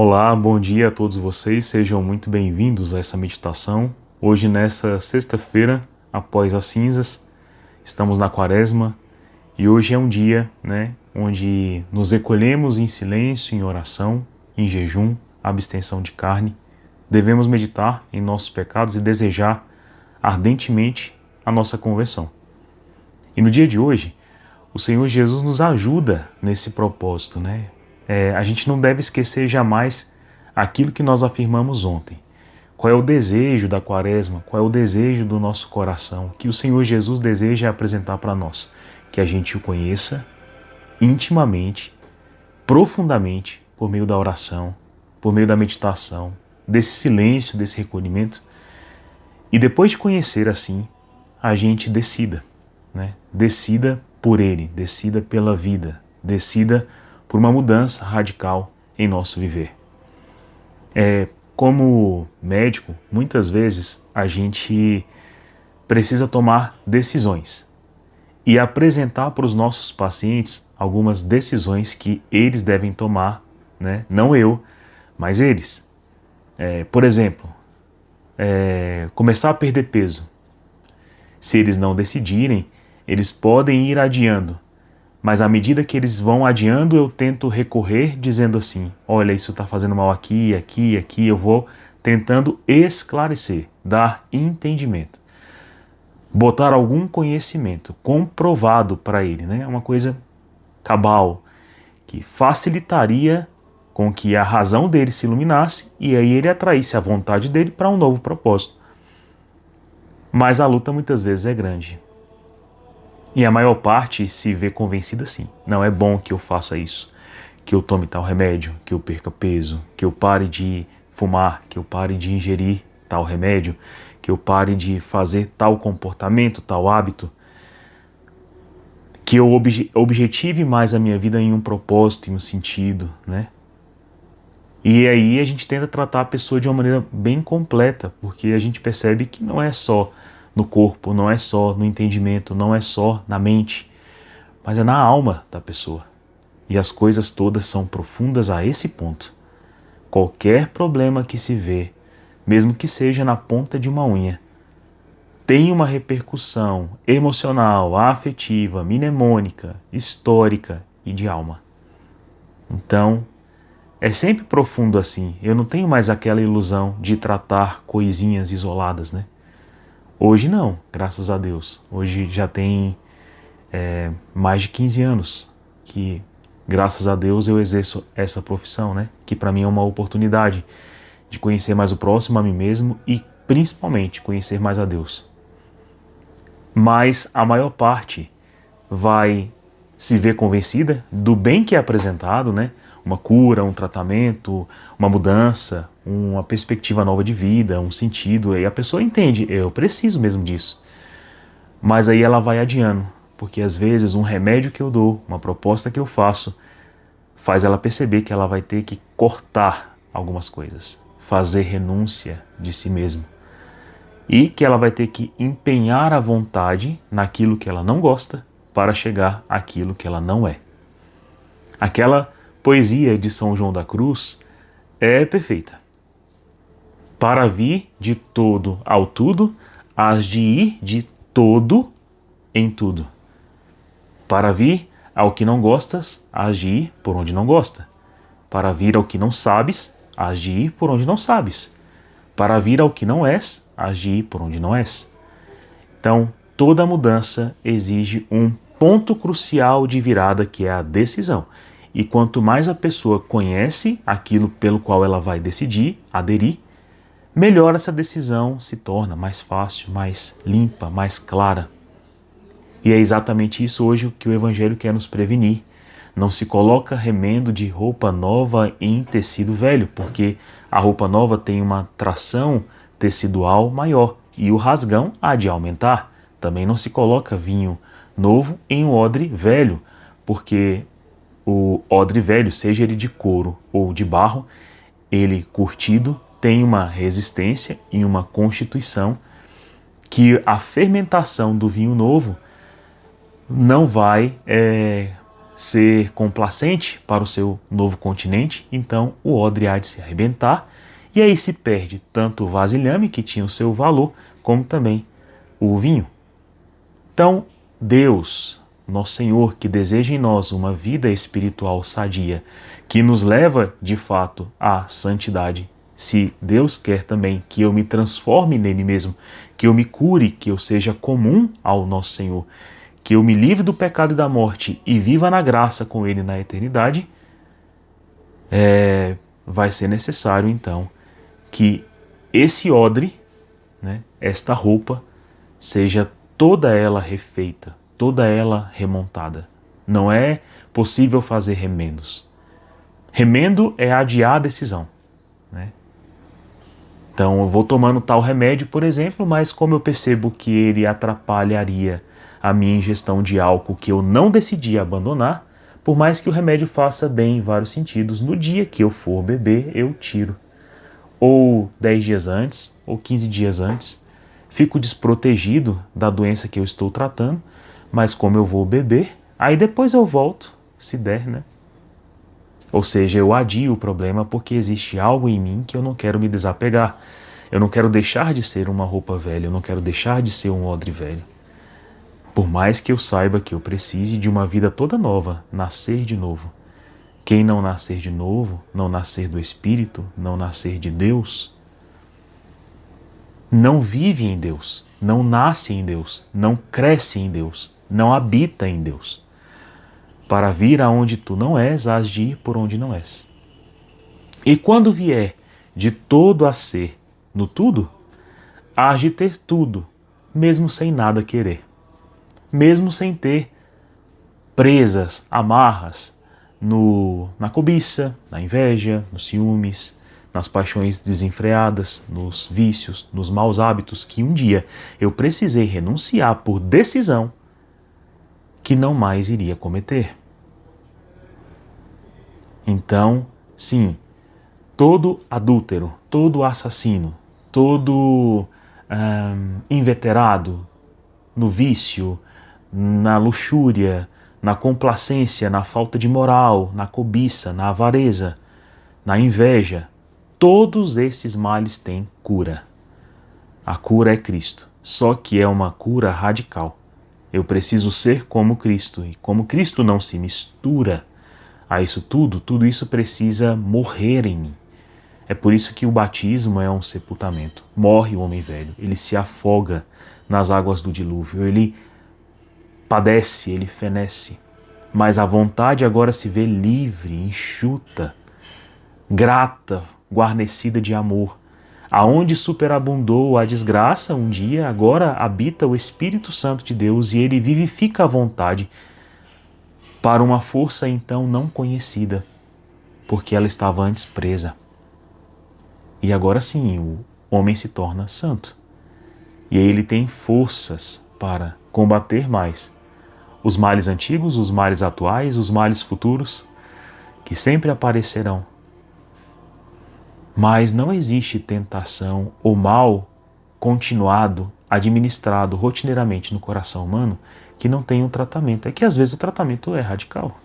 Olá, bom dia a todos vocês, sejam muito bem-vindos a essa meditação. Hoje, nessa sexta-feira, após as cinzas, estamos na Quaresma e hoje é um dia, onde nos recolhemos em silêncio, em oração, em jejum, abstenção de carne. Devemos meditar em nossos pecados e desejar ardentemente a nossa conversão. E no dia de hoje, o Senhor Jesus nos ajuda nesse propósito, a gente não deve esquecer jamais aquilo que nós afirmamos ontem. Qual é o desejo da Quaresma? Qual é o desejo do nosso coração? Que o Senhor Jesus deseja apresentar para nós? Que a gente o conheça intimamente, profundamente, por meio da oração, por meio da meditação, desse silêncio, desse recolhimento. E depois de conhecer assim, a gente decida, Decida por Ele, decida pela vida, decida por uma mudança radical em nosso viver. Como médico, muitas vezes a gente precisa tomar decisões e apresentar para os nossos pacientes algumas decisões que eles devem tomar, Não eu, mas eles. Por exemplo, começar a perder peso. Se eles não decidirem, eles podem ir adiando. Mas à medida que eles vão adiando, eu tento recorrer dizendo assim, olha, isso está fazendo mal aqui, aqui, aqui, eu vou tentando esclarecer, dar entendimento. Botar algum conhecimento comprovado para ele, uma coisa cabal, que facilitaria com que a razão dele se iluminasse e aí ele atraísse a vontade dele para um novo propósito. Mas a luta muitas vezes é grande. E a maior parte se vê convencida assim. Não é bom que eu faça isso, que eu tome tal remédio, que eu perca peso, que eu pare de fumar, que eu pare de ingerir tal remédio, que eu pare de fazer tal comportamento, tal hábito, que eu objetive mais a minha vida em um propósito, em um sentido, E aí a gente tenta tratar a pessoa de uma maneira bem completa, porque a gente percebe que não é só no corpo, não é só no entendimento, não é só na mente, mas é na alma da pessoa. E as coisas todas são profundas a esse ponto. Qualquer problema que se vê, mesmo que seja na ponta de uma unha, tem uma repercussão emocional, afetiva, mnemônica, histórica e de alma. Então, é sempre profundo assim. Eu não tenho mais aquela ilusão de tratar coisinhas isoladas, Hoje não, graças a Deus. Hoje já tem mais de 15 anos que, graças a Deus, eu exerço essa profissão, Que para mim é uma oportunidade de conhecer mais o próximo, a mim mesmo e principalmente conhecer mais a Deus. Mas a maior parte vai se ver convencida do bem que é apresentado, Uma cura, um tratamento, uma mudança, uma perspectiva nova de vida, um sentido, e a pessoa entende, eu preciso mesmo disso. Mas aí ela vai adiando, porque às vezes um remédio que eu dou, uma proposta que eu faço, faz ela perceber que ela vai ter que cortar algumas coisas, fazer renúncia de si mesma. E que ela vai ter que empenhar a vontade naquilo que ela não gosta para chegar àquilo que ela não é. Aquela poesia de São João da Cruz é perfeita. Para vir de todo ao tudo, hás de ir de todo em tudo. Para vir ao que não gostas, hás de ir por onde não gosta. Para vir ao que não sabes, hás de ir por onde não sabes. Para vir ao que não és, hás de ir por onde não és. Então, toda mudança exige um ponto crucial de virada, que é a decisão. E quanto mais a pessoa conhece aquilo pelo qual ela vai decidir, aderir, melhor essa decisão se torna mais fácil, mais limpa, mais clara. E é exatamente isso hoje que o Evangelho quer nos prevenir. Não se coloca remendo de roupa nova em tecido velho, porque a roupa nova tem uma tração tecidual maior e o rasgão há de aumentar. Também não se coloca vinho novo em um odre velho, porque o odre velho, seja ele de couro ou de barro, ele curtido tem uma resistência e uma constituição que a fermentação do vinho novo não vai ser complacente para o seu novo continente, então o odre há de se arrebentar, e aí se perde tanto o vasilhame, que tinha o seu valor, como também o vinho. Então, Deus, nosso Senhor, que deseja em nós uma vida espiritual sadia, que nos leva, de fato, à santidade. Se Deus quer também que eu me transforme nele mesmo, que eu me cure, que eu seja comum ao nosso Senhor, que eu me livre do pecado e da morte e viva na graça com ele na eternidade, vai ser necessário, então, que esse odre, né, esta roupa, seja toda ela refeita, toda ela remontada. Não é possível fazer remendos. Remendo é adiar a decisão, né? Então eu vou tomando tal remédio, por exemplo, mas como eu percebo que ele atrapalharia a minha ingestão de álcool que eu não decidi abandonar, por mais que o remédio faça bem em vários sentidos, no dia que eu for beber, eu tiro. Ou 10 dias antes, ou 15 dias antes, fico desprotegido da doença que eu estou tratando, mas como eu vou beber, aí depois eu volto, se der, né? Ou seja, eu adio o problema porque existe algo em mim que eu não quero me desapegar. Eu não quero deixar de ser uma roupa velha, eu não quero deixar de ser um odre velho. Por mais que eu saiba que eu precise de uma vida toda nova, nascer de novo. Quem não nascer de novo, não nascer do Espírito, não nascer de Deus, não vive em Deus, não nasce em Deus, não cresce em Deus, não habita em Deus. Para vir aonde tu não és, hás de ir por onde não és. E quando vier de todo a ser no tudo, hás de ter tudo, mesmo sem nada querer. Mesmo sem ter presas, amarras na cobiça, na inveja, nos ciúmes, nas paixões desenfreadas, nos vícios, nos maus hábitos que um dia eu precisei renunciar por decisão que não mais iria cometer. Então, sim, todo adúltero, todo assassino, todo inveterado no vício, na luxúria, na complacência, na falta de moral, na cobiça, na avareza, na inveja, todos esses males têm cura. A cura é Cristo, só que é uma cura radical. Eu preciso ser como Cristo, e como Cristo não se mistura a isso tudo isso precisa morrer em mim. É por isso que o batismo é um sepultamento. Morre o homem velho, ele se afoga nas águas do dilúvio, ele padece, ele fenece. Mas a vontade agora se vê livre, enxuta, grata, guarnecida de amor. Aonde superabundou a desgraça um dia, agora habita o Espírito Santo de Deus e ele vivifica a vontade para uma força então não conhecida, porque ela estava antes presa. E agora sim, o homem se torna santo. E aí ele tem forças para combater mais os males antigos, os males atuais, os males futuros, que sempre aparecerão. Mas não existe tentação ou mal continuado, administrado rotineiramente no coração humano que não tenha um tratamento. É que às vezes o tratamento é radical.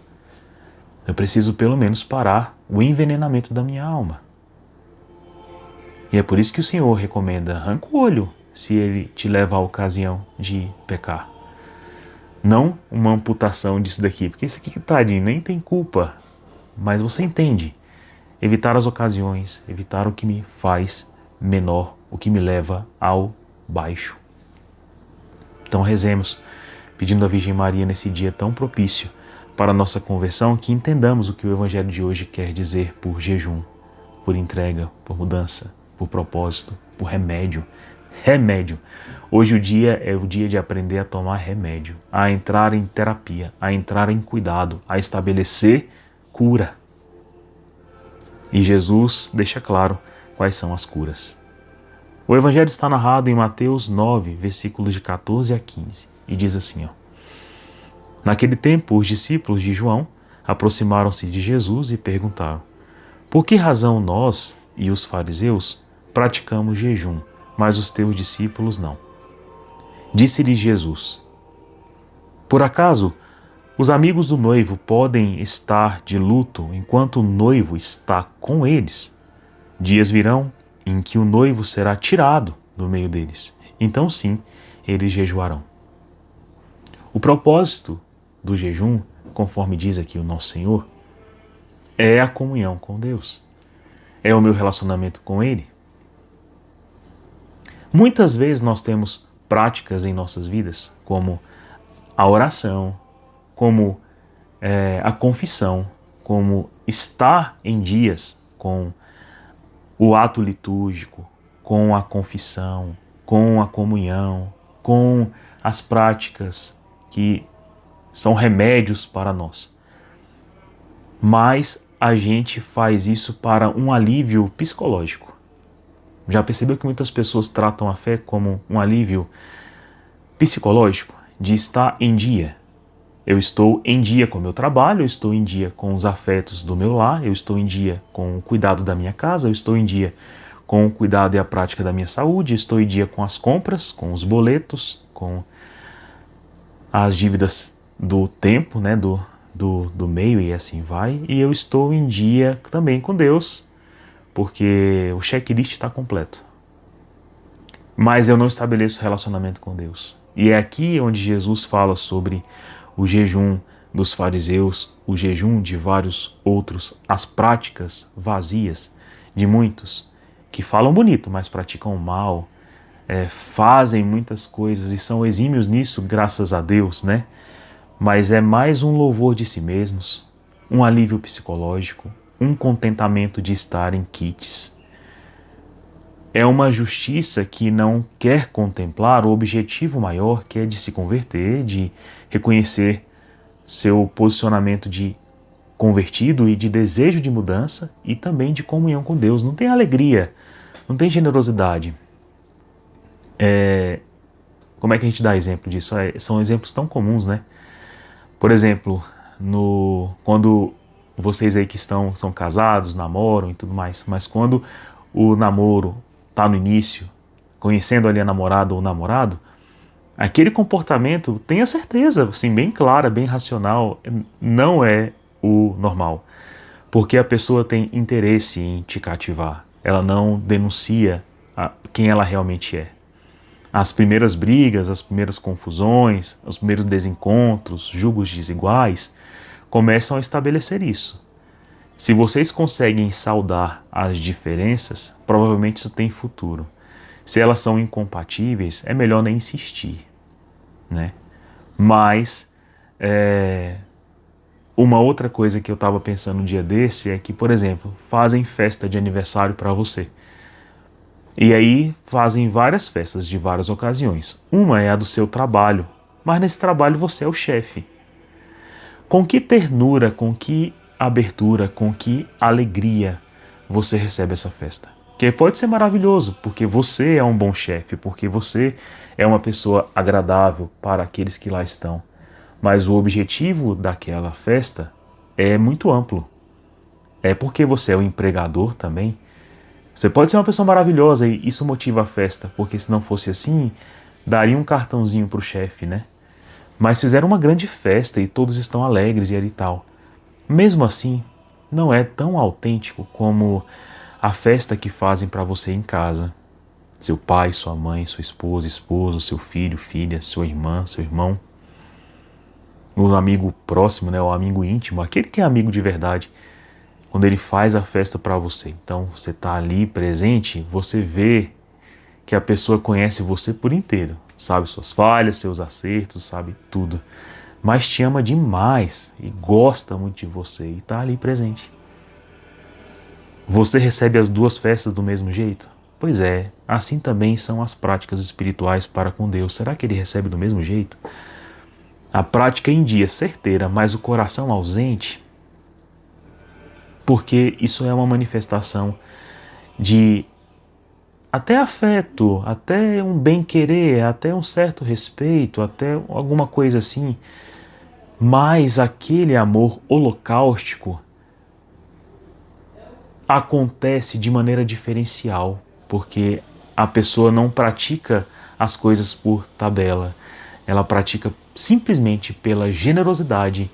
Eu preciso pelo menos parar o envenenamento da minha alma. E é por isso que o Senhor recomenda: arranca o olho se ele te leva à ocasião de pecar. Não uma amputação disso daqui, porque isso aqui, tadinho, nem tem culpa. Mas você entende. Evitar as ocasiões, evitar o que me faz menor, o que me leva ao baixo. Então rezemos, pedindo à Virgem Maria nesse dia tão propício para a nossa conversão, que entendamos o que o Evangelho de hoje quer dizer por jejum, por entrega, por mudança, por propósito, por remédio. Remédio. Hoje o dia é o dia de aprender a tomar remédio, a entrar em terapia, a entrar em cuidado, a estabelecer cura. E Jesus deixa claro quais são as curas. O Evangelho está narrado em Mateus 9, versículos de 14 a 15, e diz assim: Naquele tempo, os discípulos de João aproximaram-se de Jesus e perguntaram: Por que razão nós e os fariseus praticamos jejum, mas os teus discípulos não? Disse-lhes Jesus: Por acaso Os amigos do noivo podem estar de luto enquanto o noivo está com eles. Dias virão em que o noivo será tirado do meio deles. Então sim, eles jejuarão. O propósito do jejum, conforme diz aqui o nosso Senhor, é a comunhão com Deus. É o meu relacionamento com Ele. Muitas vezes nós temos práticas em nossas vidas, como a oração, como a confissão, como estar em dias com o ato litúrgico, com a confissão, com a comunhão, com as práticas que são remédios para nós. Mas a gente faz isso para um alívio psicológico. Já percebeu que muitas pessoas tratam a fé como um alívio psicológico, de estar em dia? Eu estou em dia com o meu trabalho, eu estou em dia com os afetos do meu lar, eu estou em dia com o cuidado da minha casa, eu estou em dia com o cuidado e a prática da minha saúde, eu estou em dia com as compras, com os boletos, com as dívidas do tempo, né, do meio e assim vai. E eu estou em dia também com Deus, porque o checklist está completo. Mas eu não estabeleço relacionamento com Deus. E é aqui onde Jesus fala sobre o jejum dos fariseus, o jejum de vários outros, as práticas vazias de muitos que falam bonito, mas praticam mal, fazem muitas coisas e são exímios nisso, graças a Deus, né? Mas é mais um louvor de si mesmos, um alívio psicológico, um contentamento de estar em quites. É uma justiça que não quer contemplar o objetivo maior, que é de se converter, de reconhecer seu posicionamento de convertido e de desejo de mudança e também de comunhão com Deus. Não tem alegria, não tem generosidade. Como é que a gente dá exemplo disso? São exemplos tão comuns, né? Por exemplo, quando vocês aí que são casados, namoram e tudo mais, mas quando o namoro está no início, conhecendo ali a namorada ou o namorado, aquele comportamento, tenha certeza, assim, bem clara, bem racional, não é o normal. Porque a pessoa tem interesse em te cativar. Ela não denuncia quem ela realmente é. As primeiras brigas, as primeiras confusões, os primeiros desencontros, julgos desiguais, começam a estabelecer isso. Se vocês conseguem saldar as diferenças, provavelmente isso tem futuro. Se elas são incompatíveis, é melhor nem insistir, né? Mas uma outra coisa que eu estava pensando um dia desse é que, por exemplo, fazem festa de aniversário para você. E aí fazem várias festas de várias ocasiões. Uma é a do seu trabalho, mas nesse trabalho você é o chefe. Com que ternura, com que abertura, com que alegria você recebe essa festa? Que pode ser maravilhoso, porque você é um bom chefe, porque você é uma pessoa agradável para aqueles que lá estão. Mas o objetivo daquela festa é muito amplo. É porque você é o empregador também. Você pode ser uma pessoa maravilhosa e isso motiva a festa, porque se não fosse assim, daria um cartãozinho para o chefe, né? Mas fizeram uma grande festa e todos estão alegres e tal. Mesmo assim, não é tão autêntico como a festa que fazem para você em casa. Seu pai, sua mãe, sua esposa, esposo, seu filho, filha, sua irmã, seu irmão. O amigo próximo, né, o amigo íntimo, aquele que é amigo de verdade, quando ele faz a festa para você. Então, você está ali presente, você vê que a pessoa conhece você por inteiro. Sabe suas falhas, seus acertos, sabe tudo. Mas te ama demais e gosta muito de você e está ali presente. Você recebe as duas festas do mesmo jeito? Pois é, assim também são as práticas espirituais para com Deus. Será que ele recebe do mesmo jeito? A prática em dia certeira, mas o coração ausente, porque isso é uma manifestação de até afeto, até um bem-querer, até um certo respeito, até alguma coisa assim, mas aquele amor holocaustico acontece de maneira diferencial, porque a pessoa não pratica as coisas por tabela. ela pratica simplesmente pela generosidade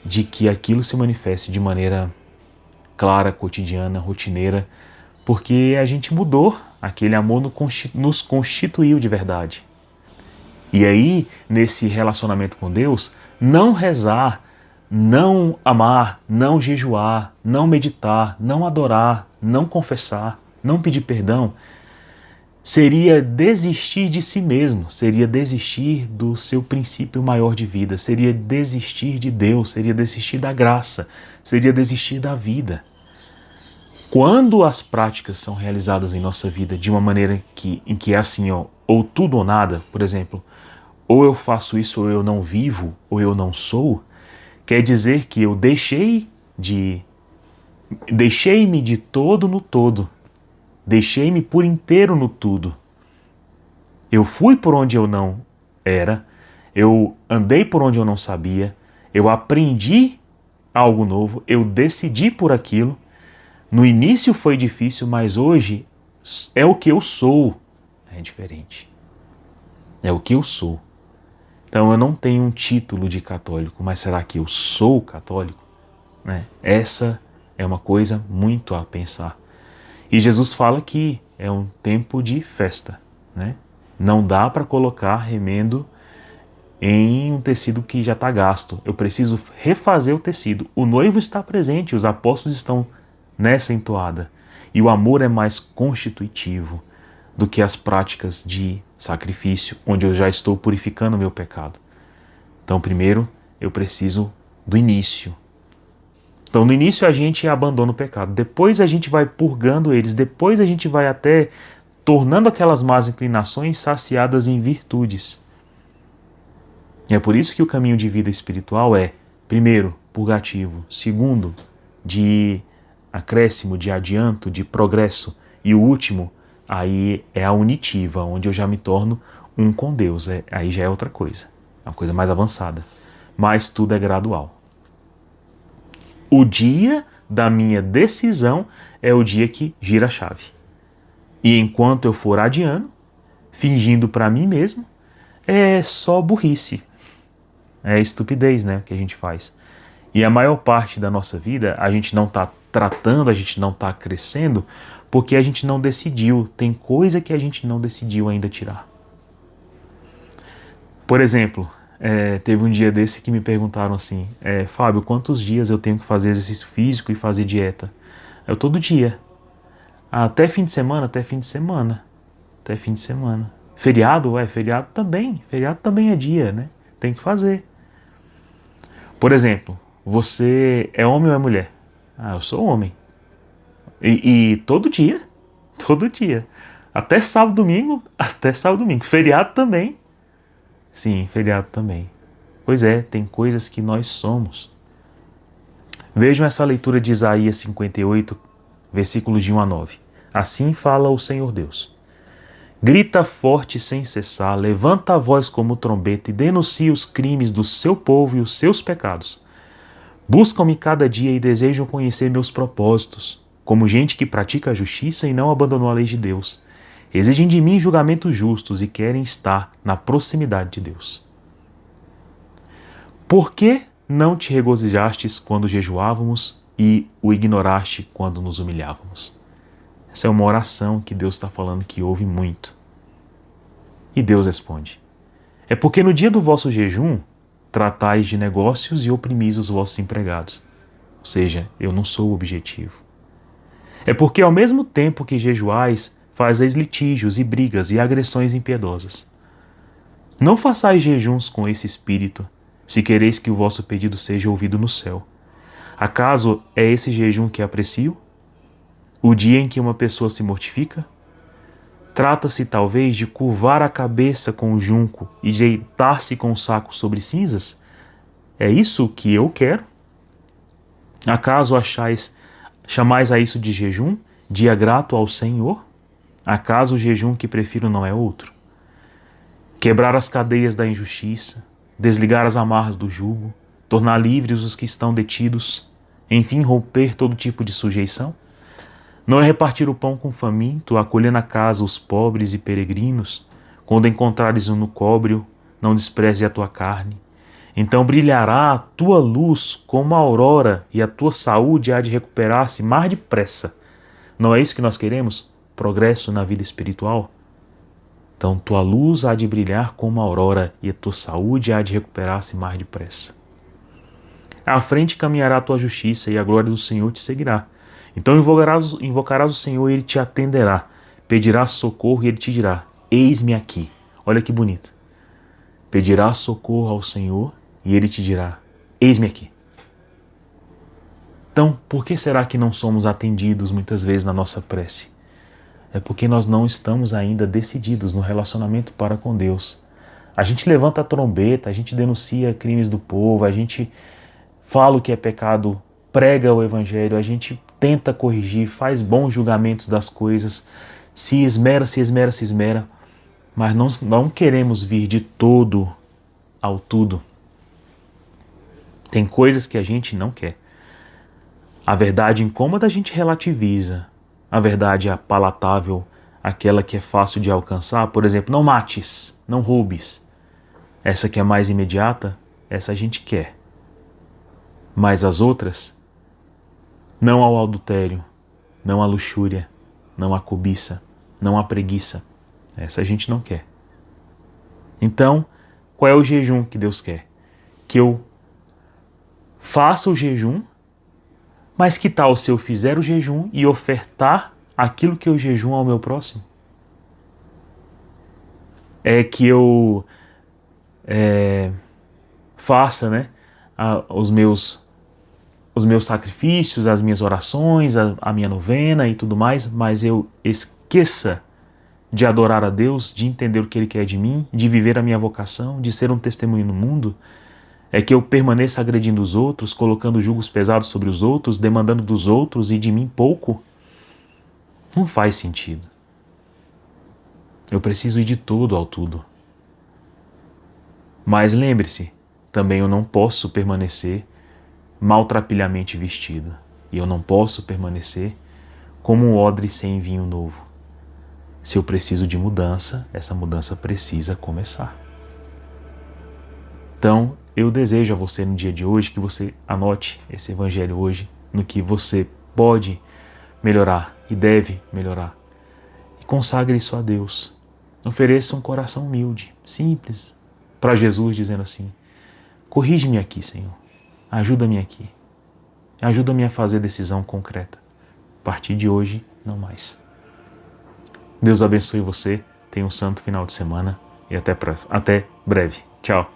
de que aquilo se manifeste de maneira clara, cotidiana, rotineira, porque a gente mudou, aquele amor nos constituiu de verdade. E aí, nesse relacionamento com Deus, não rezar, não amar, não jejuar, não meditar, não adorar, não confessar, não pedir perdão, seria desistir de si mesmo, seria desistir do seu princípio maior de vida, seria desistir de Deus, seria desistir da graça, seria desistir da vida. Quando as práticas são realizadas em nossa vida de uma maneira em que é assim, ó, ou tudo ou nada, por exemplo, ou eu faço isso ou eu não vivo, ou eu não sou, quer dizer que eu deixei-me de todo no todo, deixei-me por inteiro no tudo. Eu fui por onde eu não era, eu andei por onde eu não sabia, eu aprendi algo novo, eu decidi por aquilo. No início foi difícil, mas hoje é o que eu sou. É diferente. É o que eu sou. Então eu não tenho um título de católico, mas será que eu sou católico? Né? Essa é uma coisa muito a pensar. E Jesus fala que é um tempo de festa. Né? Não dá para colocar remendo em um tecido que já está gasto. Eu preciso refazer o tecido. O noivo está presente, os apóstolos estão nessa entoada. E o amor é mais constitutivo do que as práticas de sacrifício, onde eu já estou purificando o meu pecado. Então, primeiro, eu preciso do início. Então, no início a gente abandona o pecado, depois a gente vai purgando eles, depois a gente vai até tornando aquelas más inclinações saciadas em virtudes. E é por isso que o caminho de vida espiritual é, primeiro, purgativo, segundo, de acréscimo, de adianto, de progresso, e o último, aí é a unitiva, onde eu já me torno um com Deus. Aí já é outra coisa, é uma coisa mais avançada. Mas tudo é gradual. O dia da minha decisão é o dia que gira a chave. E enquanto eu for adiando, fingindo para mim mesmo, é só burrice. É estupidez, né, que a gente faz. E a maior parte da nossa vida a gente não está tratando, a gente não está crescendo, porque a gente não decidiu. Tem coisa que a gente não decidiu ainda tirar. Por exemplo, teve um dia desse que me perguntaram assim, Fábio, quantos dias eu tenho que fazer exercício físico e fazer dieta? Eu todo dia. Até fim de semana? Até fim de semana. Até fim de semana. Feriado? Feriado também. Feriado também é dia, né? Tem que fazer. Por exemplo, você é homem ou é mulher? Eu sou homem. E todo dia. Todo dia. Até sábado, domingo. Até sábado, domingo. Feriado também. Sim, feriado também. Pois é, tem coisas que nós somos. Vejam essa leitura de Isaías 58, versículos de 1 a 9. Assim fala o Senhor Deus. Grita forte sem cessar, levanta a voz como trombeta e denuncia os crimes do seu povo e os seus pecados. Buscam-me cada dia e desejam conhecer meus propósitos, como gente que pratica a justiça e não abandonou a lei de Deus. Exigem de mim julgamentos justos e querem estar na proximidade de Deus. Por que não te regozijastes quando jejuávamos e o ignoraste quando nos humilhávamos? Essa é uma oração que Deus está falando que ouve muito. E Deus responde: é porque no dia do vosso jejum tratais de negócios e oprimis os vossos empregados. Ou seja, eu não sou o objetivo. É porque ao mesmo tempo que jejuais, fazeis litígios e brigas e agressões impiedosas. Não façais jejuns com esse espírito, se quereis que o vosso pedido seja ouvido no céu. Acaso é esse jejum que aprecio? O dia em que uma pessoa se mortifica? Trata-se talvez de curvar a cabeça com o junco e deitar-se com o saco sobre cinzas? É isso que eu quero? Acaso chamais a isso de jejum, dia grato ao Senhor? Acaso o jejum que prefiro não é outro? Quebrar as cadeias da injustiça, desligar as amarras do jugo, tornar livres os que estão detidos, enfim romper todo tipo de sujeição? Não é repartir o pão com faminto, acolher na casa os pobres e peregrinos, quando encontrares um no cóbrio, não despreze a tua carne. Então brilhará a tua luz como a aurora e a tua saúde há de recuperar-se mais depressa. Não é isso que nós queremos? Progresso na vida espiritual? Então tua luz há de brilhar como a aurora e a tua saúde há de recuperar-se mais depressa. À frente caminhará a tua justiça e a glória do Senhor te seguirá. Então invocarás o Senhor e Ele te atenderá. Pedirás socorro e Ele te dirá, eis-me aqui. Olha que bonito. Pedirás socorro ao Senhor e Ele te dirá, eis-me aqui. Então, por que será que não somos atendidos muitas vezes na nossa prece? É porque nós não estamos ainda decididos no relacionamento para com Deus. A gente levanta a trombeta, a gente denuncia crimes do povo, a gente fala o que é pecado, prega o evangelho, a gente tenta corrigir, faz bons julgamentos das coisas, se esmera, mas não queremos vir de todo ao tudo. Tem coisas que a gente não quer. A verdade incômoda a gente relativiza. A verdade é palatável, aquela que é fácil de alcançar, por exemplo, não mates, não roubes. Essa que é mais imediata, essa a gente quer. Mas as outras, não ao adultério, não à luxúria, não à cobiça, não à preguiça. Essa a gente não quer. Então, qual é o jejum que Deus quer? Que eu faça o jejum, mas que tal se eu fizer o jejum e ofertar aquilo que eu jejuo ao meu próximo? É que eu faça, né, os meus sacrifícios, as minhas orações, a minha novena e tudo mais, mas eu esqueça de adorar a Deus, de entender o que Ele quer de mim, de viver a minha vocação, de ser um testemunho no mundo? É que eu permaneça agredindo os outros, colocando julgos pesados sobre os outros, demandando dos outros e de mim pouco? Não faz sentido. Eu preciso ir de tudo ao tudo. Mas lembre-se, também eu não posso permanecer maltrapilhamente vestido. E eu não posso permanecer como um odre sem vinho novo. Se eu preciso de mudança, essa mudança precisa começar. Então, eu desejo a você no dia de hoje que você anote esse evangelho hoje, no que você pode melhorar e deve melhorar. E consagre isso a Deus. Ofereça um coração humilde, simples, para Jesus, dizendo assim, corrige-me aqui, Senhor. Ajuda-me aqui. Ajuda-me a fazer decisão concreta. A partir de hoje, não mais. Deus abençoe você. Tenha um santo final de semana e até breve. Tchau.